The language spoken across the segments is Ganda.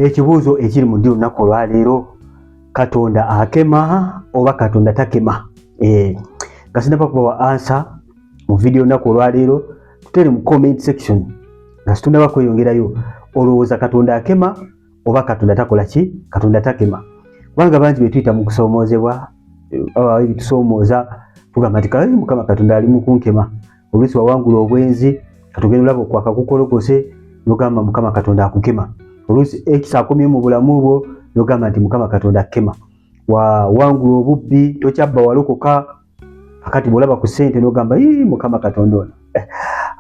Ekibuuzo ekiri mu ddiiro lunaku olwa leero, Katonda akema oba Katonda takema? Nga sinaba kubawa answer mu video lunaku olwa leero, tutere mu comment section nga situnaba kweyongerayo, olowooza Katonda akema oba Katonda takola ki? Katonda takema. Kubanga bangi betuyita mu kusoomoozebwa, tusomooza tugamba nti Mukama Katonda ali mu kunkema, oluusi wawangula obwenzi katugenda olaba okwakakukolokose n'ogamba Mukama Katonda akukema. Oluusi ekisa akomye mu bulamu bwo n'ogamba nti Mukama Katonda akema. Wawangula obubbi tokyabba walokoka, akati bw'olaba ku ssente n'ogamba Mukama Katonda ono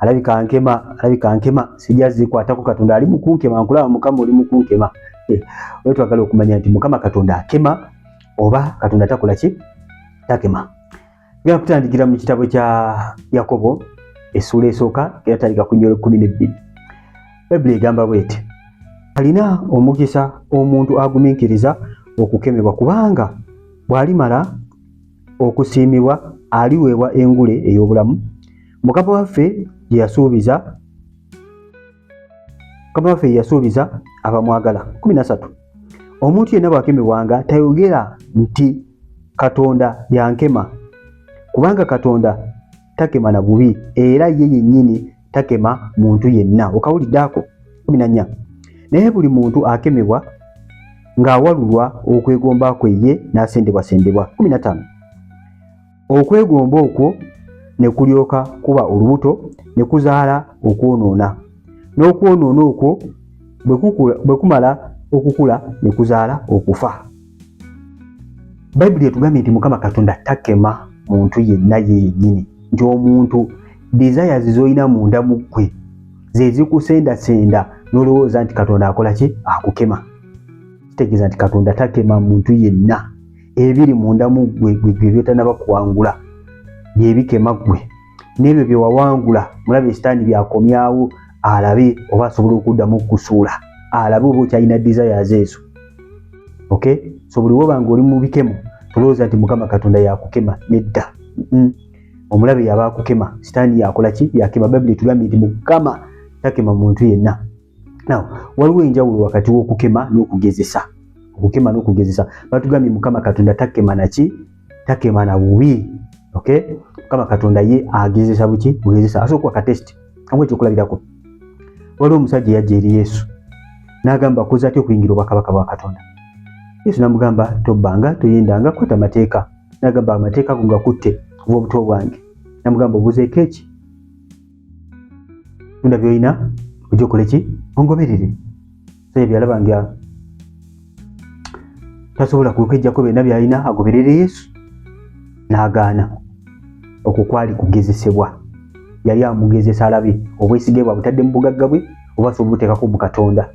alabika nkema, sijja zikwatako, Katonda ali mu kunkema, nkulaba Mukama oli mu kunkema. Olwo twagala okumanya nti Mukama Katonda akema oba Katonda takola ki? Takema. Ngenda kutandikira mu kitabo kya Yakobo essula esooka eratandika ku nnyolo 12. Bayibuli egamba bw'eti: alina omukisa omuntu agumiikiriza okukemebwa, kubanga bw'alimala okusiimibwa aliweebwa engule ey'obulamu Mukama waffe yasuubiza abamwagala. 13. Omuntu yenna bw'akemebwanga tayogera nti Katonda yankema, kubanga Katonda takema na bubi, era ye yennyini takema muntu yenna. Okawuliddeako? 14. Naye buli muntu akemebwa ng'awalulwa okwegomba kwe ye n'asendebwasendebwa. 15. Okwegomba okwo ne kulyoka kuba olubuto ne kuzaala okwonoona, n'okwonoona okwo bwe kumala okukula ne kuzaala okufa. Bayibuli etugambye nti Mukama Katonda takema muntu yenna ye yennyini, nti omuntu desires z'olina munda mu ggwe ze zikusendasenda n'olowooza nti Katonda akola ki? Akukema. Kitegeeza nti Katonda takema muntu yenna. Ebiri munda mu ggwe by'otanaba kuwangula bye bikema ggwe, n'ebyo bye wawangula mulabe Sitaani byakomyawo alabe oba asobola okuddamu okukusuula, alabe oba okyalina desires ezo. Okay? So buli woba ng'oli mu bikemo tolowooza nti Mukama Katonda yakukema. Nedda. Omulabe yaba akukema, Sitaani yakola ki? Yakema. Bayibuli etugambye nti Mukama takema muntu yenna. Now, waliwo enjawulo wakati w'okukema n'okugezesa. Okukema n'okugezesa. Batugambye Mukama Katonda takema na ki? Takema na bubi. Okay? Mukama Katonda ye agezesa buki? Bugezesa. Asooka akatesti. Kamwe ekyokulabirako. Waliwo omusajja yajja eri Yesu n'agamba akoze atya okuyingira obwakabaka bwa Katonda. Yesu n'amugamba tobbanga, toyendanga, kwata amateeka. N'agamba amateeka go ngakutte kuva obuto bwange. N'amugamba obuzeeko eki? Tunda by'olina ojja okole ki? Ongoberere. Omusajja byalaba nga tasobola kukejjako byonna by'alina agoberere Yesu, n'agaana. Okwo kwali kugezesebwa. Yali amugezesa alabe obwesige bwa butadde mu bugagga bwe oba asobola obuteekako mu Katonda.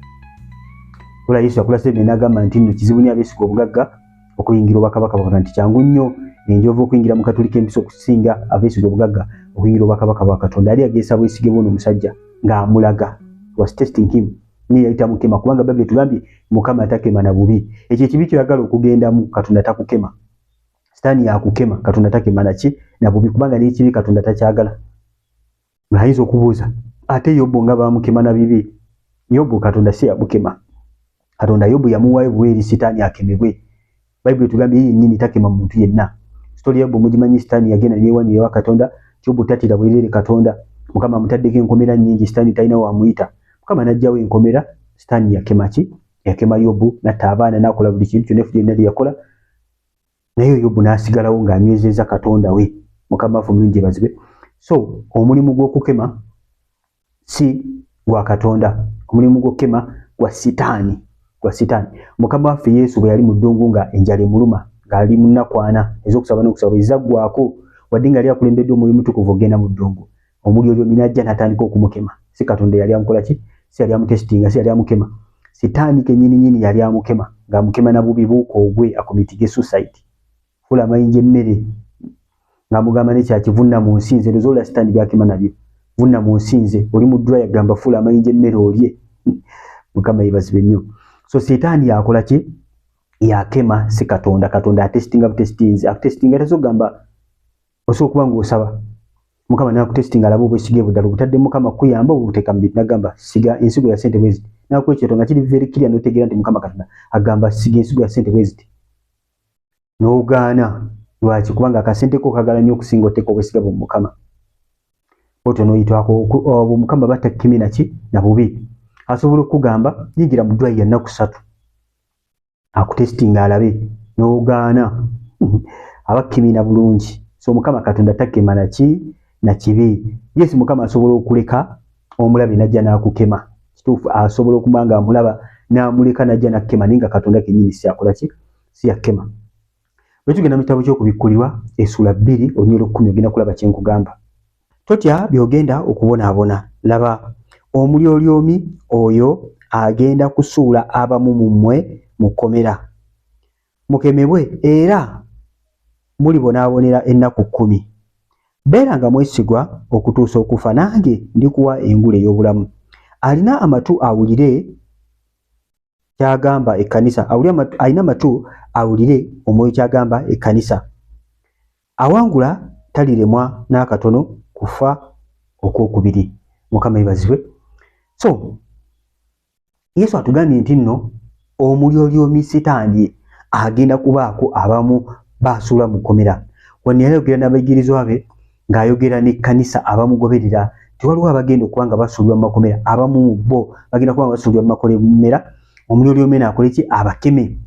Ola Yesu yakola sebe n'agamba nti nno kizibu nnyo abeesiga obugagga okuyingira obwakabaka bwa Katonda, nti kyangu nnyo enjovu okuyingira mu Katolika empisa okusinga abeesiga obugagga okuyingira obwakabaka bwa Katonda. Yali agezesa bwesige bw'ono omusajja ng'amulaga. Was testing him. Naye yali tamukema, kubanga Bayibuli etugambye Mukama takema na bubi. Ekyo ekibi kyoyagala okugendamu Katonda takukema. Sitaani yakukema, Katonda takema na ki? Na bubi, kubanga n'ekibi Katonda takyagala. Ayinza okubuuza, ate Yobu nga baamukema na bibi? Yobu Katonda si yamukema. Katonda Yobu yamuwaayo buweeri Sitaani akemebwe. Bayibuli etugambye ye yennyini takema muntu yenna. Sitoli ya Yobu mugimanyi, Sitaani yagenda neyewanira ewa Katonda, Yobu tatira bwerere Katonda. Mukama amutaddeko enkomera nnyingi, Sitaani talina wamuyita. Mukama n'aggyawo enkomera, Sitaani yakema ki? Yakema Yobu, n'atta abaana, n'akola buli kintu kyonna byonna bye yakola. Naye Yobu n'asigalawo ng'anywezezza Katonda we. Mukama waffe omulungi yeebazibwe. So omulimu gw'okukema si gwa Katonda, omulimu gw'okukema gwa Sitaani. Mukama waffe Yesu bwe yali mu ddungu nga enjala emuluma, ng'ali mu nnakwana ez'okusaba n'okusaba ezaggwako, wadde nga yali akulembedde omwoyo mutukuvu ogenda mu ddungu, omuli olyomi n'ajja n'atandika okumukema. Si Katonda yali amukola ki? Si yali amutesitinga, si yali amukema. Sitaani kennyini yali amukema, ng'amukema na bubi buukoogwe, akomitige suicide, fula amayinja emmere, ng'amugamba nekyakivunna mu nsinze. Ndozoola Sitaani byakema nabyo. Vunna mu nsinze, oli mu ddwa yagamba fula amayinja emmere olye. Mukama yeebazibwe nnyo. So Sitaani yakola ki? Yakema, si Katonda. Katonda atesitinga butesitinze. Akutesitinga tazogamba osobola okuba ng'osaba Mukama n'akutesitinga alaba obwesige buddala obutadde Mukama kuyamba obuteeka mu bintu, n'agamba siga ensigo ya ssente bweziti nakwekyero nga kiri very clear notegeera nti Mukama Katonda agamba siga ensigo ya ssente bweziti n'ogaana. Lwaki? Kubanga akasente ko kagala nnyo okusinga oteeka obwesiga bwe Mukama. Otyo noyitwako Mukama batakimi naki na bubi. Asobola okugamba yingira mu ddwaliro ya nnaku 3 akutestinga alabe n'ogaana abakimina bulungi. So Mukama Katonda takema naki na kibi. Yes, Mukama asobola okuleka omulabe najja n'akukema. Kituufu asobola okubanga amulaba n'amuleka najja n'akema ninga Katonda kennyini si akola ki? Si yakema. Bwe tugenda mu kitabo ky'okubikkulirwa essula 2 olunyolo 10 ogenda kulaba kye nkugamba. Totya by'ogenda okubonaabona. Laba omulyolyomi oyo agenda kusuula abamu mu mmwe mukomera. Mukemebwe era mulibonaabonera ennaku 10. Beeranga mwesigwa okutuusa okufa, nange ndikuwa engule ey'obulamu. Alina amatu awulire kyagamba ekkanisa. Alina amatu awulire omwoyo kyagamba ekkanisa. Awangula taliremwa n'akatono kufa okwokubiri. Mukama yebazibwe. So Yesu atugambye nti nno omulyolyomi Sitaani agenda kubaako abamu basuula mu kkomera. Wano yayogera n'abayigirizwa be ng'ayogera n'ekkanisa abamugoberera nti waliwo abagenda okuba nga basuulibwa mu makomera, abamu bo bagenda kuba nga basuulibwa mu makomera. Omulyolyomi n'akola ki? Abakeme.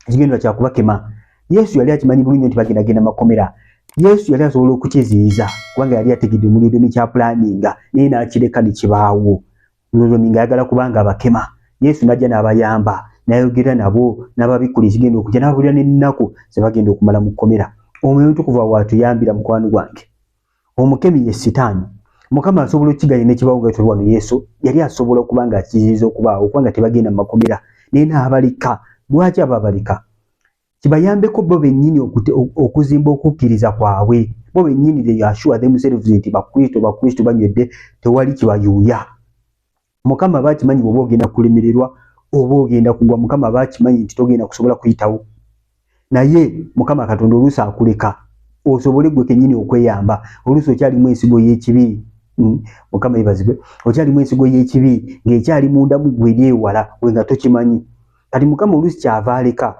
Ekigendera kya kubakema. Yesu yali akimanyi bulungi nti bagendagenda makomera. Yesu yali asobola okukiziyiza kubanga yali ategedde omulyolyomi kya pulaninga naye n'akireka ne kibaawo. Omulyolyomi ng'ayagala kubanga abakema. Yesu n'ajja n'abayamba n'ayogera nabo n'ababikkula ekigenda okujja n'abuulira n'ennaku ze bagenda okumala mu kkomera. Omwoyo Omutukuvu waatuyambira mukwano gwange. Omukemi ye Sitaani. Mukama asobola okiganya n'ekibaawo nga tuli wano. Yesu yali asobola okuba nga akiziyiza okubaawo kubanga tebagenda mu makomera naye n'abaleka. Lwaki ababaleka? Kibayambeko bo bennyini okuzimba okukkiriza kwabwe. Bo bennyini they assure themselves nti bakristo banywedde tewali kibayuuya. Mukama bakimanyi bw'oba ogenda kulemererwa oba ogenda kugwa. Mukama bakimanyi nti togenda kusobola kuyitawo. Naye Mukama Katonda oluusi akuleka osobole gwe kennyini okweyamba. Oluusi okyalimu ensigo y'ekibi. Mukama yebazibwe. Okyalimu ensigo y'ekibi ng'ekyali munda mu ggwe eryewala we nga tokimanyi. Kati Mukama oluusi kyava aleka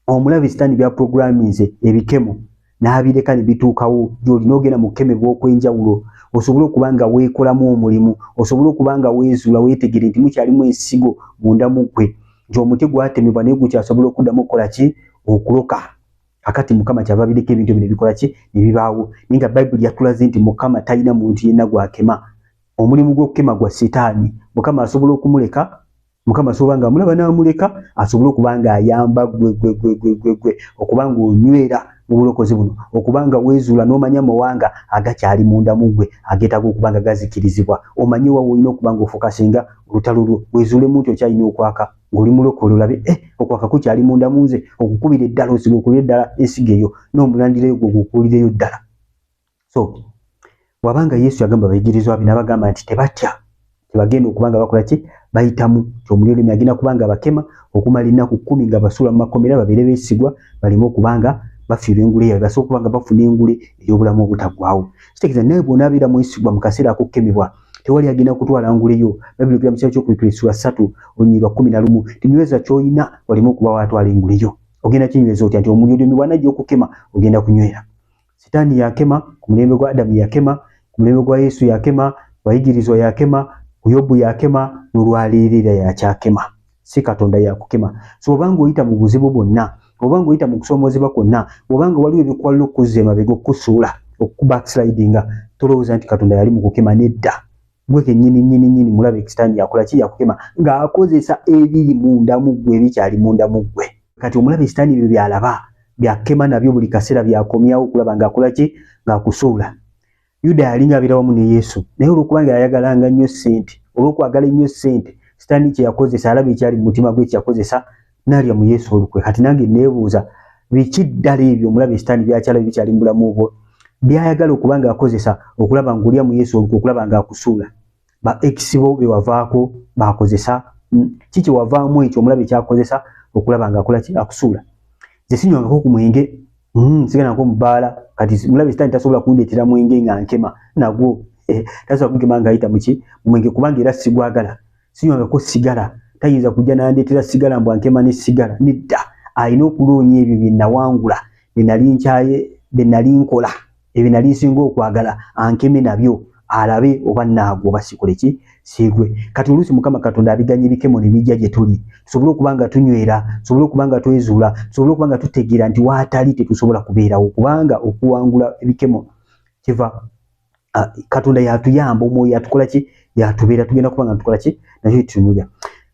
omulabe Sitaani bya programminze ebikemo n'abireka ne bituukawo gy'olina ogenda mu kkemebwa okw'enjawulo osobole okuba nga weekolamu omulimu, osobole okuba nga weezuula weetegere nti mukyalimu ensigo munda mu ggwe nti omuti gwatemebwa naye gukyasobola okuddamu okukola ki? Okuloka. Kakati Mukama kyava bireka ebintu bino bikola ki? Ne bibaawo. Naye nga Bayibuli yatulaze nti Mukama talina muntu yenna gwakema. Omulimu gw'okukema gwa Sitaani. Mukama asobola okumuleka. Mukama asobola nga amulaba n'amuleka asobole okuba nga ayamba gwe okuba nga onywera mu bulokozi buno, okuba nga weezuula n'omanya amawanga agakyali munda mu ggwe ageetaaga okuba nga gazikirizibwa. Omanye wa olina okuba nga ofokasinga olutalo lwo. Weezuulemu nti okyalina okwaka ng'oli mulokole olabe okwaka kukyali munda mu nze, okukubira eddala osiga okulira eddala ensigo eyo n'omulandireyo gwe gukulireyo ddala. So wabanga Yesu yagamba abayigirizwa be n'abagamba nti tebatya, tebagenda okuba nga bakola ki? Bayitamu. Omulyolyomi agenda kuba nga bakema okumala ennaku 10 nga basuula mu makomera babeere beesigwa baleme okuba nga bafiirwa engule yaabwe, basobola okuba nga bafuna engule ey'obulamu obutaggwaawo. Kitegeeza naye bw'onaabeera mwesigwa mu kaseera ak'okukemebwa tewali agenda kutwala nguleyo. Bayibuli egamba mu kitabo ky'Okubikkulirwa essula 3 olunyiriri 11 tinyweza ky'olina waleme okuba watwala enguleyo. Ogenda kinyweza otya? Nti omulyolyomi bw'anajja okukema ogenda kunywera. Sitaani yakema ku mulembe gwa Adamu, yakema ku mulembe gwa Yesu, yakema bayigirizwa, yakema Yobu, yakema n'olwaleerera yakyakema. Si Katonda yakukema. So obanga oyita mu buzibu bwonna, obanga oyita mu kusoomoozebwa kwonna, obanga waliwo ebikwalira okuzza emabega okukusuula okubackslidinga, tolowooza nti Katonda yali mu kukema. Nedda. Gwe kennyini mulabe Sitaani yakola ki? Yakukema ng'akozesa ebiri munda mu ggwe ebikyali munda mu ggwe. Kati omulabe Sitaani ebyo by'alaba byakema nabyo buli kaseera byakomyawo okulaba ng'akola ki? Ng'akusuula. Yuda yalinga abeera wamu ne Yesu naye olw'okubanga yayagalanga nnyo ssente, olw'okwagala ennyo ssente, Sitaani kye yakozesa alaba ekyali mu mutima gwe kyakozesa n'alya mu Yesu olukwe. Kati nange neebuuza biki ddala ebyo omulabe Sitaani byakyalaba bikyali mu bulamu obwo byayagala okuba ng'akozesa okulaba ng'olya mu Yesu olukwe, okulaba ng'akusuula. Ba ekisibo be wavaako baakozesa ki kye wavaamu ekyo omulabe kyakozesa okulaba ng'akola ki? Akusuula. Nze sinywangako ku mwenge, siganako mu bbaala. Kati mulabe Sitaani tasobola kundeetera mwenge nga nkema nagwo tasobola kunkema ng'ayita mu ki? Mu mwenge, kubanga era sigwagala. Sinywangako sigala tayinza kujja n'andeetera sigala mbu ankema ne sigala nedda alina okuloonya ebyo bye nawangula bye nali nkola ebyo nali nsinga okwagala ankeme nabyo alabe oba naago oba sikole ki sigwe kati oluusi Mukama Katonda abiganya ebikemo ne bijja gye tuli tusobole okuba nga tunywera tusobole okuba nga twezuula tusobole okuba nga tutegeera nti waatali tetusobola kubeerawo kubanga okuwangula ebikemo kiva Katonda yatuyamba omwoyo yatukola ki yatubeera tugenda kuba nga tukola ki nakyo tutunulya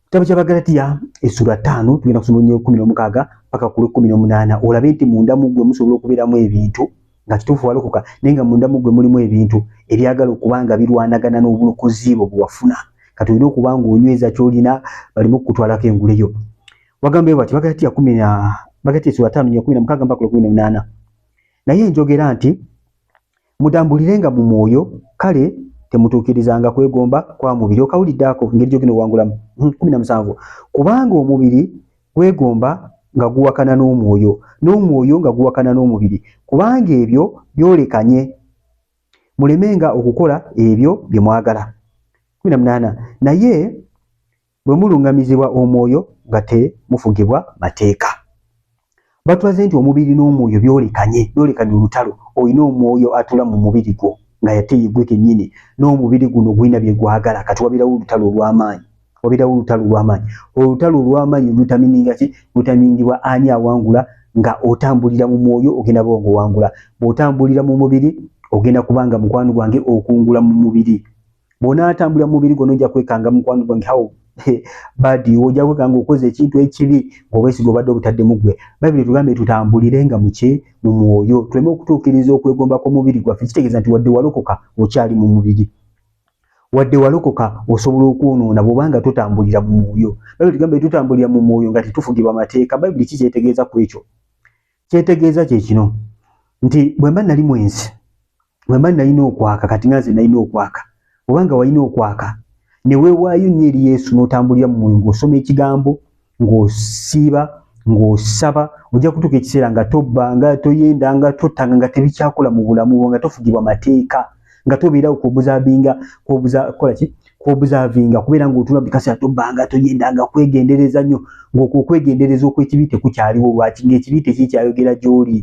kitabo ky'Abagalatiya essula 5 tugenda kusoma 16 paka ku 18 olabe nti munda mu ggwe musobola okubeeramu ebintu nga kituufu walokoka naye nga munda mu ggwe mulimu ebintu ebyagala okubanga birwanagana n'obulokozi bwo bwe wafuna kati olina okuba nga onyweza ky'olina balimu okutwalako enguleyo wagambe bati Abagalatiya 10 Abagalatiya essula 5:16 mpaka 18 naye njogera nti mutambulirenga mu mwoyo kale temutuukirizanga kwegomba kwa mubiri okawuliddako ngeri gyogenda owangulamu 17 kubanga omubiri gwegomba nga guwakana n'omwoyo n'omwoyo nga guwakana n'omubiri kubanga ebyo byolekanye mulemenga okukola ebyo bye mwagala 18 naye bwe mulungamizibwa omwoyo nga temufugibwa mateeka batulaze nti omubiri n'omwoyo byolekanye olutalo olina omwoyo atula mu mubiri gwo nga yateeyigwe kennyini n'omubiri guno gwina bye gwagala kati wabeerawo olutalo olw'amaanyi olutalo olw'amaanyi lutamingibwa ani awangula nga otambulira mu mwoyo ogenda bongo wangula bw'otambulira mu mubiri ogenda kubanga mukwano gwange okungula mu mubiri bw'onaatambulira mu mubiri gwo nojja kwekanga mukwano gwange hawo badi ojja kwekanga okoze ekintu ekibi ng'obwesiga obadde obutadde mu ggwe Bayibuli tugambe tutambulirenga mu mwoyo tuleme okutuukiriza okwegomba kw'omubiri gwaffe kitegeeza nti wadde walokoka okyali mu mubiri wadde walokoka osobola okwonoona bw'obanga tutambulira mu mwoyo Bayibuli tugambe tutambulira mu mwoyo nga tetufugibwa mateeka Bayibuli kikyetegeeza ku ekyo kyetegeeza kye kino nti bwe mba nali mwensi bwe mba nalina okwaka kati nga nze nalina okwaka obanga walina okwaka ne weewaayo nnyo eri Yesu n'otambulira mu mwoyo ng'osoma ekigambo ng'osiiba ng'osaba ojja kutuuka ekiseera nga tobba nga toyenda nga tottanga nga tebikyakola mu bulamu bwo nga tofugibwa mateeka nga tobeerawo kwobuzaavinga kubeera ng'otula buli kaseera tobbanga toyendanga kwegendereza nnyo ng'okwo okwegendereza okw'ekibi tekukyaliwo lwaki ng'ekibi tekikyayogera gy'oli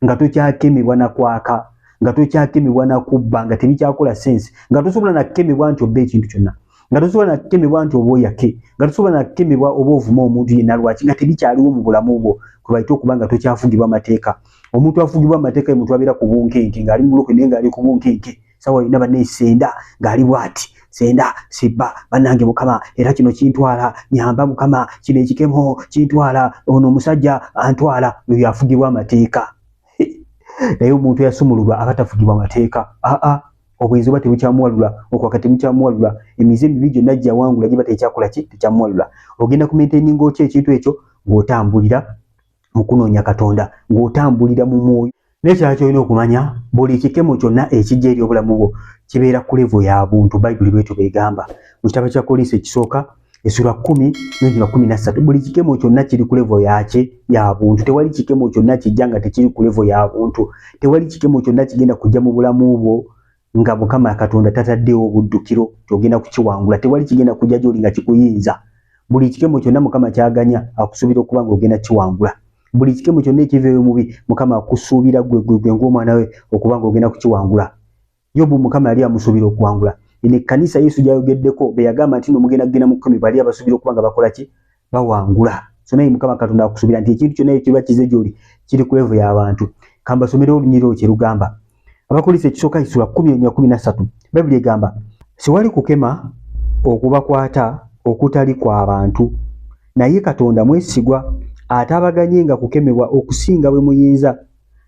nga tokyakemebwa na kwaka nga tokyakemebwa na kubba nga tebikyakola sensi nga tosobola nakukemebwa nti obba ekintu kyonna nga tosobola nakukemebwa nti oba oyake nga tosobola nakukemebwa oba ovuma omuntu yenna lwaki nga tebikyaliwo mu bulamu bwo kwe bayita okuba nga tokyafugibwa mateeka omuntu afugibwa amateeka ye muntu abeera ku bunkenke ng'ali mu bulokwe naye ng'ali ku bunkenke sawa yina banne senda ng'ali bw'ati senda sibba bannange Mukama era kino kintwala nyamba Mukama kino ekikemo kintwala ono omusajja antwala oyo afugibwa amateeka naye omuntu eyasumululwa abatafugibwa mateeka obwenzi oba tebukyamuwalula okwaka tebukyamuwalula emize emibi gyonna gyawangula giba tekyakola ki tekyamuwalula ogenda ku maintaininga otya ekintu ekyo ng'otambulira mu kunoonya Katonda ng'otambulira mu mwoyo n'ekirala ky'olina okumanya buli kikemo kyonna ekijja eri obulamu bwo kibeera ku levo ya buntu Bayibuli bwetyo bwegamba mu kitabo kya Kolinso ekisooka essula 10:13 buli kikemo kyonna kiri ku levo yakye ya buntu tewali kikemo kyonna kijja nga tekiri ku levo ya buntu tewali kikemo kyonna kigenda kujja mu bulamu bwo nga Mukama Katonda tataddewo obuddukiro kyogenda kukiwangula tewali kigenda kujja gy'oli nga kikuyinza buli kikemo kyonna Mukama kyaganya akusuubira okuba nga ogenda kiwangula buli kikemo kyonna ekiveeyo mubi Mukama akusuubira gwe ng'omwana we okuba nga ogenda kukiwangula Yobu Mukama yali amusuubira okuwangula ene kanisa Yesu gyayogeddeko be yagamba nti nomugenda kugenda mu kkumi bali abasuubira okuba nga bakola ki bawangula so naye Mukama Katonda akusuubira nti ekintu kyonna ekiba kize gy'oli kiri ku levo y'abantu kambasomera olunyiriro kye rugamba Abakolinso ekisooka essula 10:13 Bayibuli egamba siwali kukema okubakwata okutali kw'abantu naye Katonda mwesigwa atabaganyenga kukemebwa okusinga bwe muyinza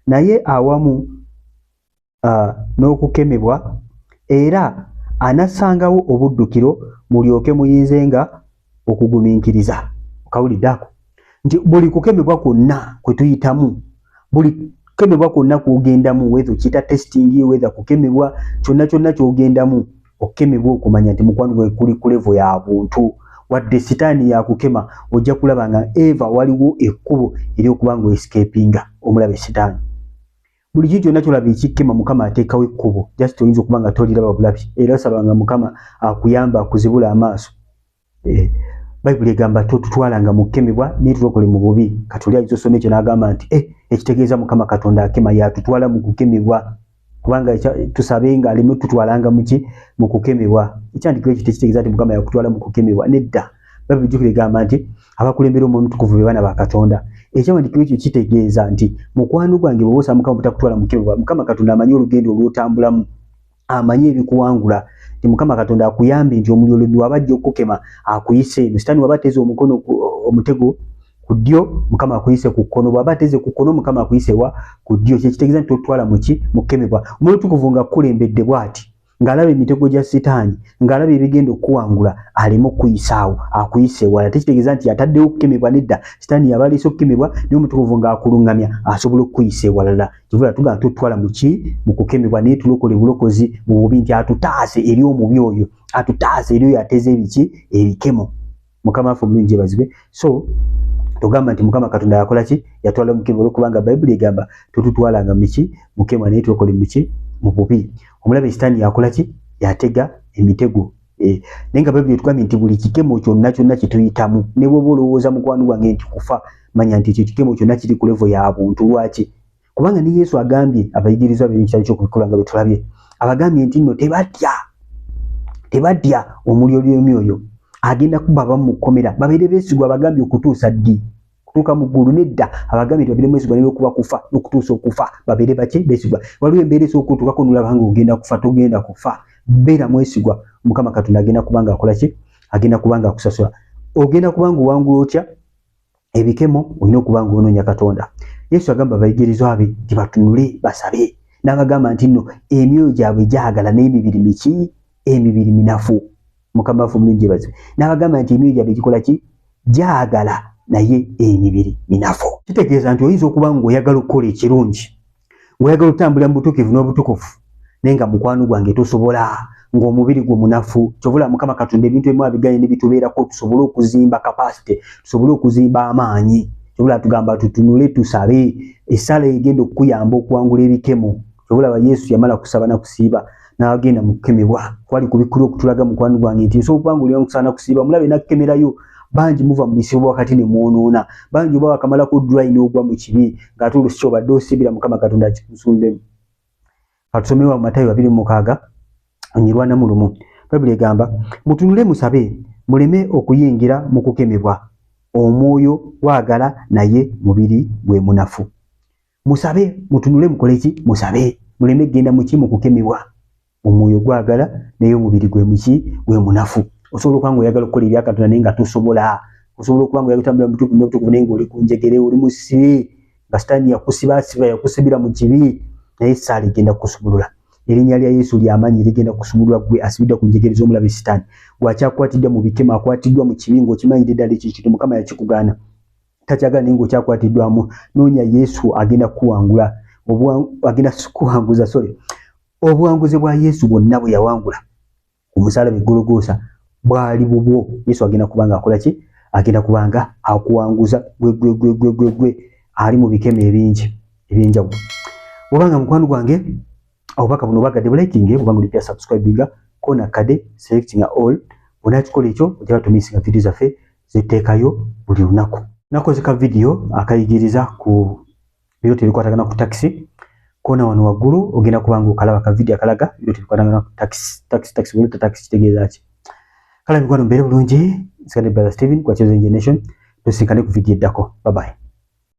naye awamu n'okukemebwa era anasangawo obuddukiro mulyoke muyinzenga okugumiikiriza okawuliddako nti buli kukemebwa kwonna kwe tuyitamu buli kukemebwa kwonna kugendamu wetho kita testing wetho kukemebwa kyonna kyogendamu okukemebwa okumanya nti mukwano gwe kuli ku levo ya buntu wadde sitaani yakukema ojja kulaba nga eva waliwo ekkubo ery'okuba nga escapinga omulaba sitaani buli kintu kyonna kyolaba ekikema Mukama ateekawo ekkubo just oyinza okuba nga toliraba bulabi era osabanga Mukama akuyamba akuzibula amaaso Bible egamba tutwalanga mu kukemebwa n'etulokole mu bubi. Katuli ayizo some ekyo n'agamba nti ekitegeeza Mukama Katonda akema yatutwala mu kukemebwa. Kubanga tusabenga alimu tutwalanga mu kukemebwa. Ekyandikiro ekyo tekitegeeza nti Mukama yakutwala mu kukemebwa. Nedda. Bible jjukira egamba nti abakulembera Omwoyo Omutukuvu be baana ba Katonda. Ekyandikiro ekyo kitegeeza nti mukwano gwange bw'osa Mukama butakutwala mu kukemebwa, Mukama Katonda amanyi olugendo olw'otambulamu, amanyi ebikuwangula. Ti Mukama Katonda akuyambe nti omuliro wabajja okukema akuyise eno. Sitaani waba ateze omukono omutego ku ddyo, Mukama akuyise ku kkono. Bw'aba ateze ku kkono, Mukama akuyise ku ddyo. Kitegeeza nti totwala mu kukemebwa. Omwoyo Omutukuvu nga kulembedde bw'ati, ng'alaba emitego gya Sitaani, ng'alaba ebigenda okuwangula, alimu kuyisaawo, akuyise wala. Tekitegeeza nti yataddewo okukemebwa. Nedda. Sitaani yaba aleese okukemebwa, naye Omutukuvu ng'akulungamya asobola okukuyisa ewalala. Kivula tugamba tutwala mu kukemebwa, naye tulokole bulokozi mu bubi, nti atutaase eri omubi oyo, atutaase eri oyo ateze ebikemo. Mukama waffe omulungi yeebazibwe. So tugamba nti Mukama Katonda yakola ki? Yatwala mu kukemebwa, kubanga Bayibuli egamba tututwalanga mu kukemebwa, naye tulokole mu bubi. Omulabe Sitaani yakola ki? Yatega emitego. Naye nga Bayibuli etugambye nti buli kikemo kyonna kye tuyitamu, ne bw'oba olowooza mukwano gwange nti kufa, manya nti ekyo kikemo kyonna kiri ku levo ya buntu. Lwaki? Kubanga ne Yesu agambye abayigirizwa be ekitabo ky'Okubikkulwa nga bwe tulabye, abagambye nti nno tebadya omulyolyomyo oyo agenda kubaba mu kkomera, babeere beesigwa. Abagambye okutuusa ddi? Kutuuka mu ggulu? Nedda. Abagambye nti babeere mwesigwa n'okuba kufa, n'okutuusa okufa, babeere beesigwa. Waliwo embeera esookutuukako n'olaba nga ogenda kufa. Togenda kufa, beera mwesigwa. Mukama Katonda agenda kubanga akola ki? Agenda kubanga akusasula. Ogenda kubanga owangula otya ebikemo? Olina okuba nga onoonya Katonda. Yesu agamba abayigirizwa be nti batunule basabe, n'abagamba nti nno emyoyo gyabwe gyagala n'emibiri miki? Emibiri minafu. Mukama waffe omulungi yeebazibwe. N'abagamba nti emyoyo gyabwe gikola ki? Gyagala naye emibiri minafu. Kitegeeza nti oyinza okuba nga oyagala okukola ekirungi, ng'oyagala okutambula mu butuukivu n'obutukuvu, naye nga mukwano gwange tosobola, ng'omubiri gwo munafu. Kyovula Mukama Katonda ebintu ebimu abiganye ne bitubeerako tusobole okuzimba capacity, tusobole okuzimba amaanyi. Kyovula tugamba tutunule tusabe, essala egenda okukuyamba okuwangula ebikemo. Kyovula Yesu yamala kusaba na kusiiba n'agenda mu kukemebwa. Kwali kubikkulwa okutulaga mukwano gwange nti nsobola okuba nga oli omukusaana kusiiba, mulabe n'akukemerayo. Bangi muva mu misibo wakati ne mwonoona, bangi oba wakamalako dry n'ogwa mu kibi, ng'ate oluusi ky'obadde osiibira Mukama Katonda akikusuulemu. Katusomewo mu Matayo 26:41. Bayibuli egamba mutunule musabe muleme okuyingira mu kukemebwa, omwoyo gwagala naye mubiri gwe munafu. Musabe, mutunule mukole ki? Musabe muleme genda mu kukemebwa, omwoyo gwagala naye omubiri gwe munafu. Osobola okuba nga oyagala okukola ebya Katonda naye nga tosobola. Osobola okuba nga oyagala okutambula mu butuufu n'obutukuvu naye ng'oli ku njegere, oli mu ssibe, nga Sitaani yakusibaasiba, yakusibira mu kibi, naye essaala egenda kukusumulula. Erinnya lya Yesu ly'amaanyi ligenda kukusumulula gwe asibidde ku njegere z'omulabe Sitaani. Bw'akyakwatiddwa mu bikemo, akwatiddwa mu kibi ng'okimanyidde ddala ekyo Mukama yakikugaana, takyagala naye ng'okyakwatiddwamu, noonya Yesu agenda kukuwangula. Agenda kukuwanguza, obuwanguzi bwa Yesu bwonna bwe yawangula ku musaalaba e Gologoosa bwali bubwo. Yesu agenda kubanga akola ki? Agenda kubanga akuwanguza gwe ali mu bikemo ebingi ebyenjawulo. Obanga mukwano gwange obubaka buno obagadde bulakinge, obanga oli pya subscribinga kona kade selectinga all, onakikola ekyo ojja batumisinga video zaffe zeteekayo buli lunaku. Nakoze ka video akayigiriza ku biro tebikwatagana ku taxi. Kona wano waggulu ogenda kubanga okalaba ka video akalaga biro tebikwatagana ku taxi buli taxi kitegeeza ki? Kala mikwano mbeere bulungi, nsikadde Brother Steven kwa Chosen Generation. Tusinkane ku video eddako. Bye bye.